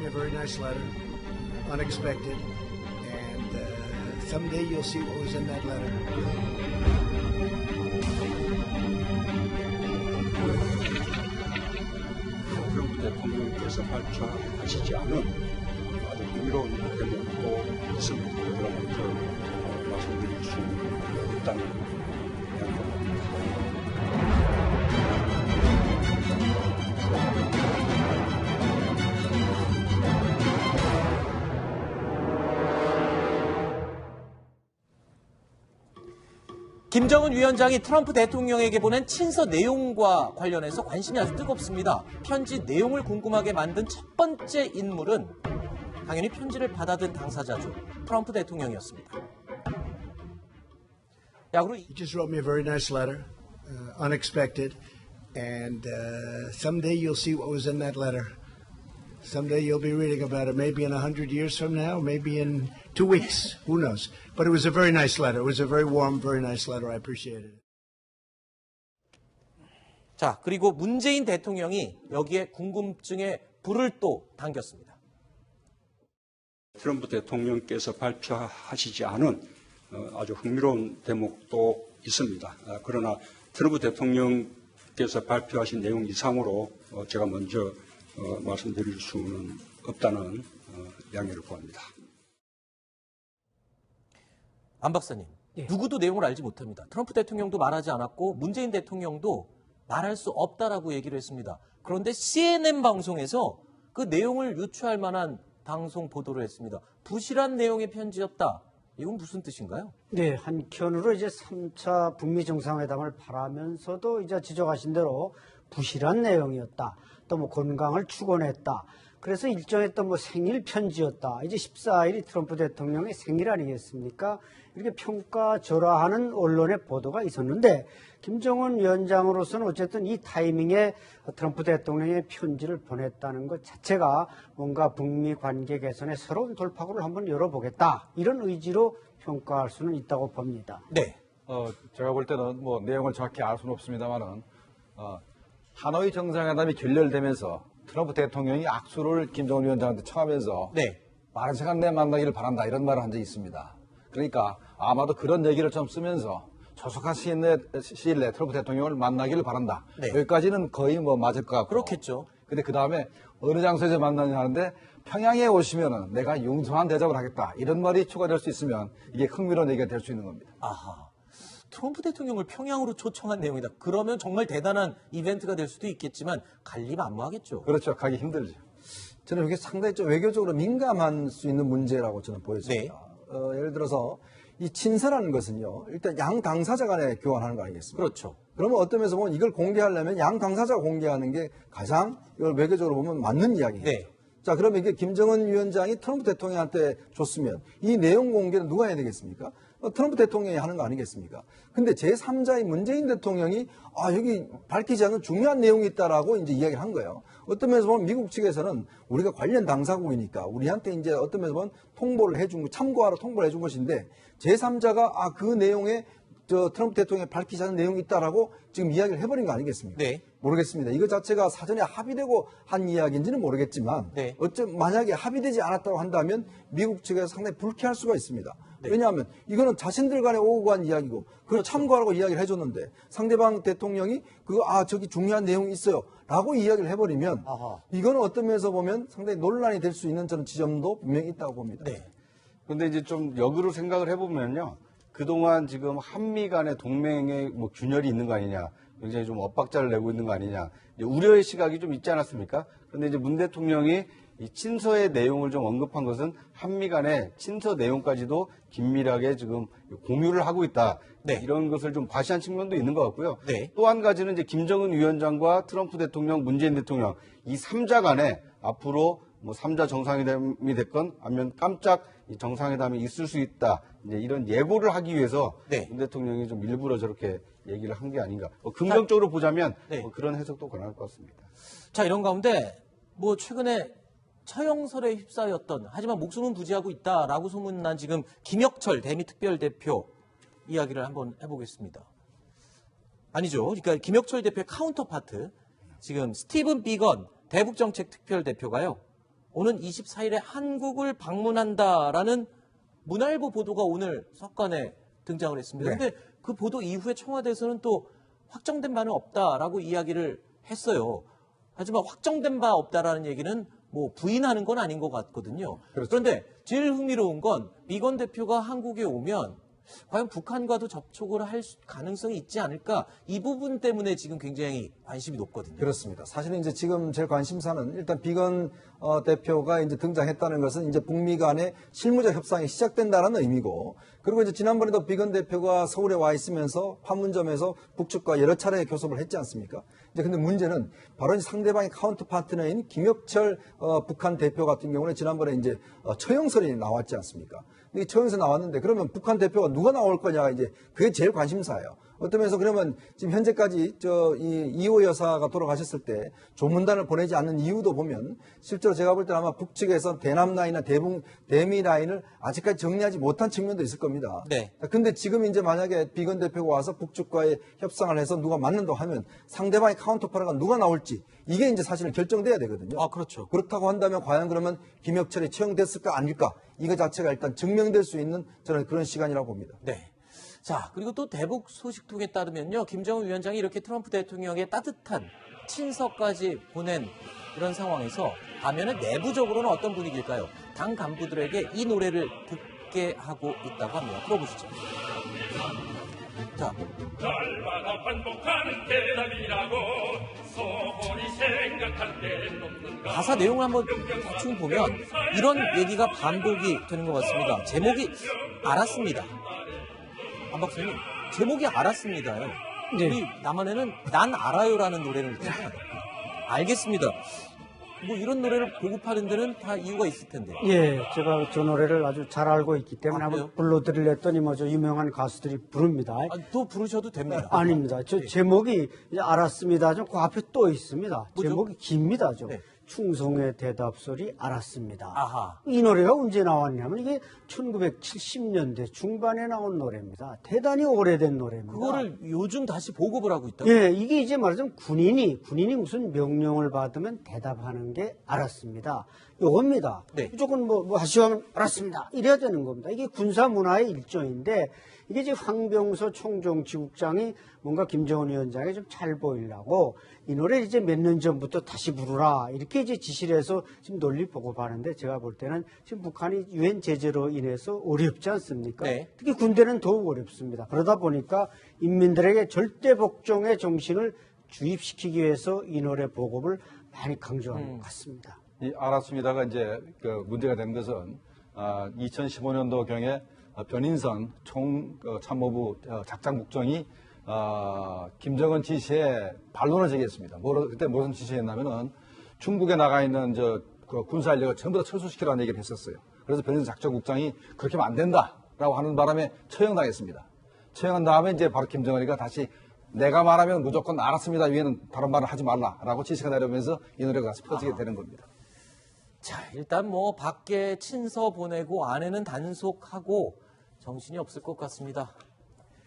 me a very nice letter, unexpected, and someday you'll see what was in that letter. 트럼프 대통령께서 발표하시지 않은 아주 흥미로운 대목도 있습니다. 그걸 먼저 말씀드릴 수 있다는 생각합니다. 김정은 위원장이 트럼프 대통령에게 보낸 친서 내용과 관련해서 관심이 아주 뜨겁습니다. 편지 내용을 궁금하게 만든 첫 번째 인물은 당연히 편지를 받아든 당사자죠. 트럼프 대통령이었습니다. He just wrote me a very nice letter, unexpected, and someday you'll see what was in that letter. Someday you'll be reading about it, maybe in 100 years from now, maybe in 2 weeks, who knows. But it was a very nice letter. It was a very warm, very nice letter. I appreciated it. 자, 그리고 문재인 대통령이 여기에 궁금증에 불을 또 당겼습니다. 트럼프 대통령께서 발표하시지 않은 아주 흥미로운 대목도 있습니다. 그러나 트럼프 대통령께서 발표하신 내용 이상으로 제가 먼저 말씀드릴 수는 없다는 양해를 구합니다. 안 박사님, 누구도 내용을 알지 못합니다. 트럼프 대통령도 말하지 않았고 문재인 대통령도 말할 수 없다라고 얘기를 했습니다. 그런데 CNN 방송에서 그 내용을 유추할 만한 방송 보도를 했습니다. 부실한 내용의 편지였다. 이건 무슨 뜻인가요? 네, 한편으로 이제 3차 북미 정상회담을 바라면서도 이제 지적하신 대로 부실한 내용이었다. 또 뭐 건강을 축원했다. 그래서 일정했던 뭐 생일 편지였다. 이제 14일이 트럼프 대통령의 생일 아니겠습니까? 이렇게 평가절하하는 언론의 보도가 있었는데 김정은 위원장으로서는 어쨌든 이 타이밍에 트럼프 대통령의 편지를 보냈다는 것 자체가 뭔가 북미 관계 개선의 새로운 돌파구를 한번 열어보겠다. 이런 의지로 평가할 수는 있다고 봅니다. 네. 제가 볼 때는 뭐 내용을 정확히 알 수는 없습니다만은 하노이 정상회담이 결렬되면서 트럼프 대통령이 악수를 김정은 위원장한테 청하면서 빠른 시간 내에 만나기를 바란다 이런 말을 한 적이 있습니다. 그러니까 아마도 그런 얘기를 좀 쓰면서 조속한 시일 내에 트럼프 대통령을 만나기를 바란다. 여기까지는 거의 뭐 맞을 것 같고. 그렇겠죠. 근데 그 다음에 어느 장소에서 만나냐 하는데 평양에 오시면은 내가 융성한 대접을 하겠다. 이런 말이 추가될 수 있으면 이게 흥미로운 얘기가 될 수 있는 겁니다. 아하. 트럼프 대통령을 평양으로 초청한 내용이다. 그러면 정말 대단한 이벤트가 될 수도 있겠지만 갈리만무하겠죠. 그렇죠. 가기 힘들죠. 저는 이게 상당히 좀 외교적으로 민감할 수 있는 문제라고 저는 보여집니다. 예를 들어서 이 친서라는 것은요. 일단 양 당사자 간에 교환하는 거 아니겠습니까? 그렇죠. 그러면 어떤 면에서 보면 이걸 공개하려면 양 당사자가 공개하는 게 가장 이걸 외교적으로 보면 맞는 이야기예요. 자, 그러면 이게 김정은 위원장이 트럼프 대통령한테 줬으면 이 내용 공개는 누가 해야 되겠습니까? 트럼프 대통령이 하는 거 아니겠습니까? 근데 제3자인 문재인 대통령이 여기 밝히지 않은 중요한 내용이 있다라고 이제 이야기를 한 거예요. 어떤 면에서 보면 미국 측에서는 우리가 관련 당사국이니까 우리한테 이제 어떤 면에서 보면 통보를 해준 거, 참고하러 통보를 해준 것인데 제3자가 그 내용에 트럼프 대통령이 밝히지 않은 내용이 있다라고 지금 이야기를 해버린 거 아니겠습니까? 모르겠습니다. 이거 자체가 사전에 합의되고 한 이야기인지는 모르겠지만 만약에 합의되지 않았다고 한다면 미국 측에서 상당히 불쾌할 수가 있습니다. 왜냐하면 이거는 자신들 간에 오고 간 이야기고 그걸 참고하라고 이야기를 해줬는데 상대방 대통령이 저기 중요한 내용이 있어요 라고 이야기를 해버리면 이거는 어떤 면에서 보면 상당히 논란이 될 수 있는 저는 지점도 분명히 있다고 봅니다. 그런데 이제 좀 역으로 생각을 해보면요. 그동안 지금 한미 간의 동맹에 뭐 균열이 있는 거 아니냐, 굉장히 좀 엇박자를 내고 있는 거 아니냐, 우려의 시각이 좀 있지 않았습니까? 그런데 이제 문 대통령이 이 친서의 내용을 좀 언급한 것은 한미 간의 친서 내용까지도 긴밀하게 지금 공유를 하고 있다. 이런 것을 좀 과시한 측면도 있는 것 같고요. 또 한 가지는 이제 김정은 위원장과 트럼프 대통령, 문재인 대통령 이 3자 간에 앞으로 뭐 3자 정상회담이 됐건 아니면 깜짝 정상회담이 있을 수 있다. 이제 이런 예고를 하기 위해서 문 대통령이 좀 일부러 저렇게 얘기를 한 게 아닌가. 긍정적으로 보자면 그런 해석도 가능할 것 같습니다. 자, 이런 가운데 뭐 최근에 처형설에 휩싸였던 하지만 목숨은 부지하고 있다라고 소문난 지금 김혁철 대미특별대표 이야기를 한번 해보겠습니다. 아니죠. 그러니까 김혁철 대표의 카운터파트 지금 스티븐 비건 대북정책특별대표가요. 오는 24일에 한국을 방문한다라는 문화일보 보도가 오늘 석간에 등장을 했습니다. 네. 그런데 그 보도 이후에 청와대에서는 또 확정된 바는 없다라고 이야기를 했어요. 하지만 확정된 바 없다라는 얘기는 뭐 부인하는 건 아닌 것 같거든요. 그렇죠. 그런데 제일 흥미로운 건 비건 대표가 한국에 오면 과연 북한과도 접촉을 할 가능성이 있지 않을까? 이 부분 때문에 지금 굉장히 관심이 높거든요. 그렇습니다. 사실은 이제 지금 제일 관심사는 일단 비건 대표가 이제 등장했다는 것은 이제 북미 간의 실무적 협상이 시작된다는 의미고, 그리고 이제 지난번에도 비건 대표가 서울에 와 있으면서 판문점에서 북측과 여러 차례 교섭을 했지 않습니까? 이제 근데 문제는 바로 이제 상대방의 카운터 파트너인 김혁철 북한 대표 같은 경우는 지난번에 이제 처형설이 나왔지 않습니까? 근데 이 처형설 나왔는데 그러면 북한 대표가 누가 나올 거냐, 이제 그게 제일 관심사예요. 어떤 면에서 그러면 지금 현재까지 이 이호 여사가 돌아가셨을 때 조문단을 보내지 않는 이유도 보면 실제로 제가 볼 때는 아마 북측에서 대남 라인이나 대미 라인을 아직까지 정리하지 못한 측면도 있을 겁니다. 네. 근데 지금 이제 만약에 비건 대표가 와서 북측과의 협상을 해서 누가 맞는다고 하면 상대방의 카운터파트가 누가 나올지 이게 이제 사실은 결정돼야 되거든요. 아, 그렇죠. 그렇다고 한다면 과연 그러면 김혁철이 처형됐을까 아닐까, 이거 자체가 일단 증명될 수 있는 저는 그런 시간이라고 봅니다. 네. 자, 그리고 또 대북 소식통에 따르면요, 김정은 위원장이 이렇게 트럼프 대통령의 따뜻한 친서까지 보낸 이런 상황에서 반면에 내부적으로는 어떤 분위기일까요? 당 간부들에게 이 노래를 듣게 하고 있다고 합니다. 들어보시죠. 자, 날마다 반복하는 대답이라고 소홀히 생각할 때는 없는가. 가사 내용을 한번 대충 보면 이런 얘기가 반복이 되는 것 같습니다. 제목이 알았습니다. 안 박사님, 제목이 알았습니다요. 네. 우리 남한에는 난 알아요라는 노래를 있잖아요. 알겠습니다. 뭐 이런 노래를 보급하는 데는 다 이유가 있을 텐데. 예, 제가 저 노래를 아주 잘 알고 있기 때문에 아, 한번 그래요? 불러드리려 했더니 뭐 저 유명한 가수들이 부릅니다. 아, 또 부르셔도 됩니다. 아닙니다. 저 제목이 이제 알았습니다. 좀 그 앞에 또 있습니다. 뭐죠? 제목이 깁니다. 좀. 네. 충성의 대답소리 알았습니다. 아하. 이 노래가 언제 나왔냐면 이게 1970년대 중반에 나온 노래입니다. 대단히 오래된 노래입니다. 그거를 요즘 다시 보급을 하고 있다고? 예, 이게 이제 말하자면 군인이 무슨 명령을 받으면 대답하는 게 알았습니다. 요겁니다. 네. 무조건 뭐 하시오 하면 알았습니다. 이래야 되는 겁니다. 이게 군사 문화의 일종인데 이게 이제 황병서 총정치국장이 뭔가 김정은 위원장이 좀 잘 보이려고 이 노래 이제 몇 년 전부터 다시 부르라 이렇게 이제 지시를 해서 지금 논리 보고하는데 제가 볼 때는 지금 북한이 유엔 제재로 인해서 어렵지 않습니까? 네. 특히 군대는 더욱 어렵습니다. 그러다 보니까 인민들에게 절대 복종의 정신을 주입시키기 위해서 이 노래 보급을 많이 강조하는 것 같습니다. 이 알았습니다가 이제 그 문제가 된 것은 2015년도경에 변인선 참모부 작장국장이 김정은 지시에 반론을 제기했습니다. 그때 무슨 지시했냐면은 중국에 나가 있는 그 군사 인력을 전부 다 철수시키라는 얘기를 했었어요. 그래서 변인선 작장국장이 그렇게 하면 안 된다라고 하는 바람에 처형당했습니다. 처형한 다음에 이제 바로 김정은이가 다시 내가 말하면 무조건 알았습니다. 위에는 다른 말을 하지 말라라고 지시가 내려오면서 이 노래가 다시 퍼지게 되는 겁니다. 자, 일단 뭐 밖에 친서 보내고 안에는 단속하고 정신이 없을 것 같습니다.